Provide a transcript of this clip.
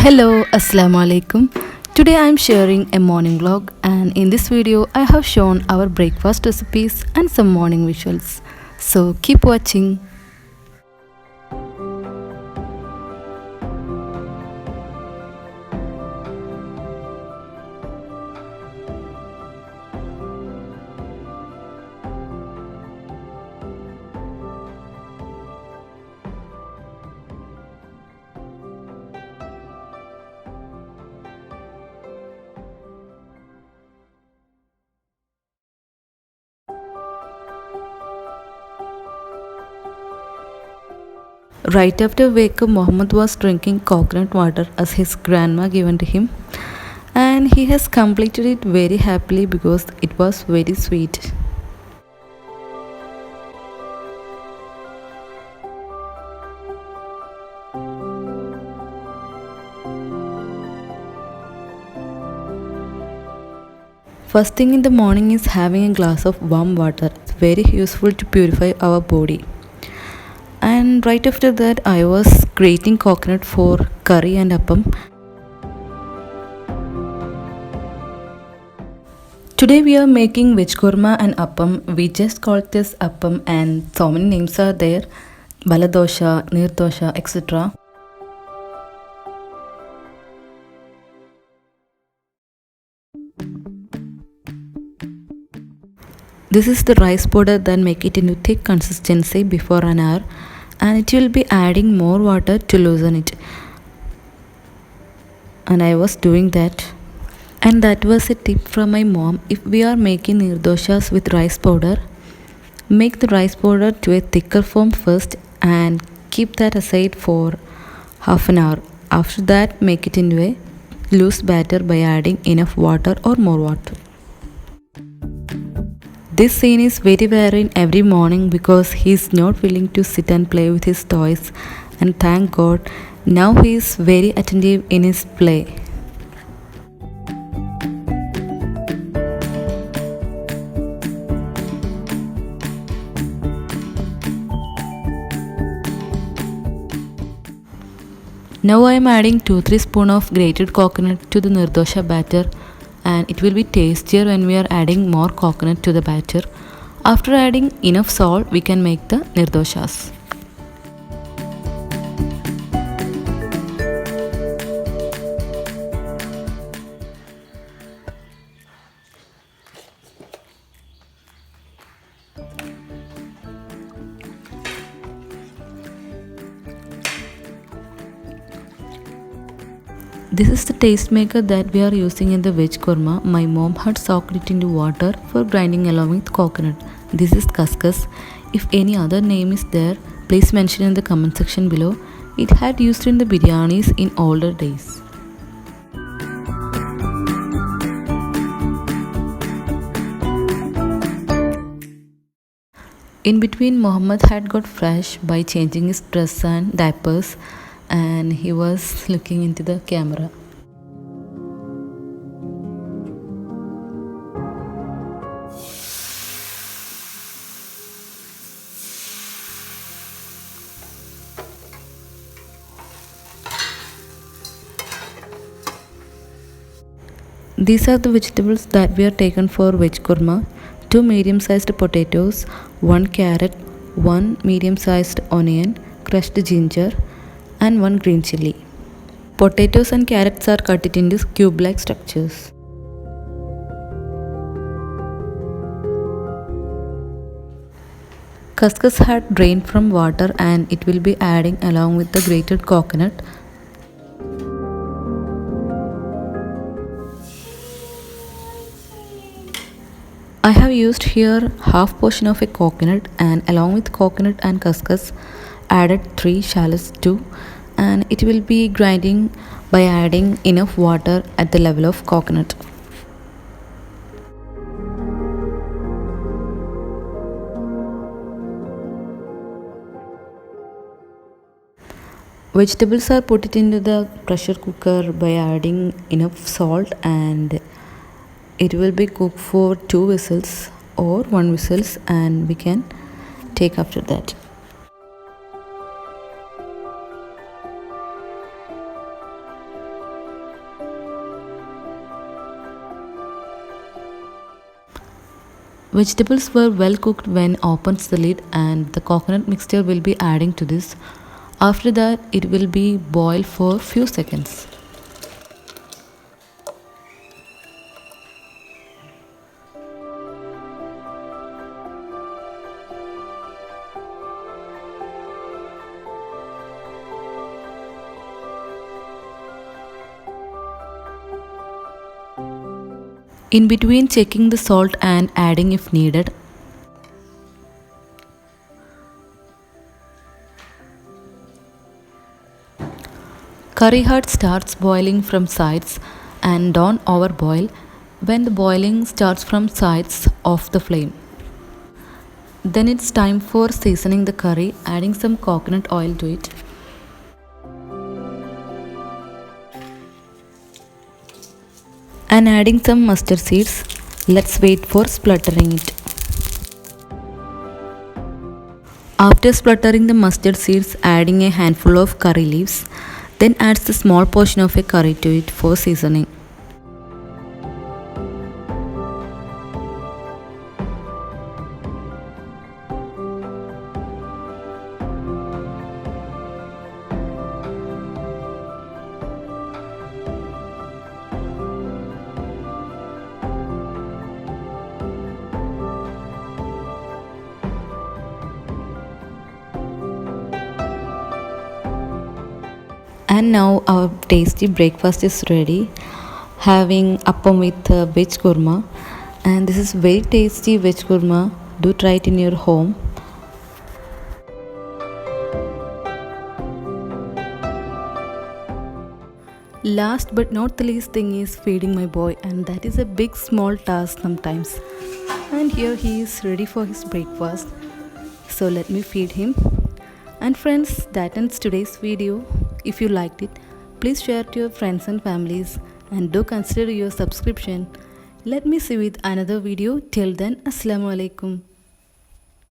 Hello, Assalamu alaikum. Today I am sharing a morning vlog, and in this video I have shown our breakfast recipes and some morning visuals. So keep watching. Right after wake up, Mohammed was drinking coconut water as his grandma given to him, and he has completed it very happily because it was very sweet. First thing in the morning is having a glass of warm water. It's very useful to purify our body. And right after that, I was grating coconut for curry and appam. Today we are making veg korma and appam. We just call this appam, and so many names are there: baladosha, nirdosha, etc. This is the rice powder that make it into thick consistency before an hour, and it will be adding more water to loosen it. And I was doing that. And that was a tip from my mom. If we are making nirdoshas with rice powder, make the rice powder to a thicker form first and keep that aside for half an hour. After that, make it into a loose batter by adding enough water or more water. This scene is very rare in every morning because he is not willing to sit and play with his toys, and thank God now he is very attentive in his play. Now I am adding 2-3 spoon of grated coconut to the nirdosha batter, and it will be tastier when we are adding more coconut to the batter. After adding enough salt, we can make the nirdoshas. This is the taste maker that we are using in the veg korma. My mom had soaked it into water for grinding along with coconut. This is khaskhas. If any other name is there, please mention in the comment section below. It had used in the biryanis in older days. In between, Mohammed had got fresh by changing his dress and diapers, and he was looking into the camera. These are the vegetables that we are taken for veg korma: 2 medium-sized potatoes, 1 carrot, 1 medium-sized onion, crushed ginger, and 1 green chili. Potatoes and carrots are cut it into cube-like structures. Khaskhas had drained from water, and it will be adding along with the grated coconut. I have used here half portion of a coconut, and along with coconut and khaskhas added 3 shallots too, and it will be grinding by adding enough water at the level of coconut. Vegetables are put it into the pressure cooker by adding enough salt, and it will be cooked for 2 whistles or 1 whistles, and we can take after that. Vegetables were well cooked when opens the lid and the coconut mixture will be adding to this. After that it will be boiled for few seconds. In between checking the salt and adding if needed. Curry heart starts boiling from sides and don't overboil. When the boiling starts from sides, off the flame. Then it's time for seasoning the curry, adding some coconut oil to it. And adding some mustard seeds. Let's wait for spluttering it. After spluttering the mustard seeds, adding a handful of curry leaves, then adds the small portion of a curry to it for seasoning. And now our tasty breakfast is ready. Having appam with veg kurma, and this is very tasty veg kurma. Do try it in your home. Last but not the least thing is feeding my boy, and that is a big small task sometimes. And here he is ready for his breakfast. So let me feed him. And friends, that ends today's video. If you liked it, please share to your friends and families and do consider your subscription. Let me see you with another video. Till then, Assalamu alaikum.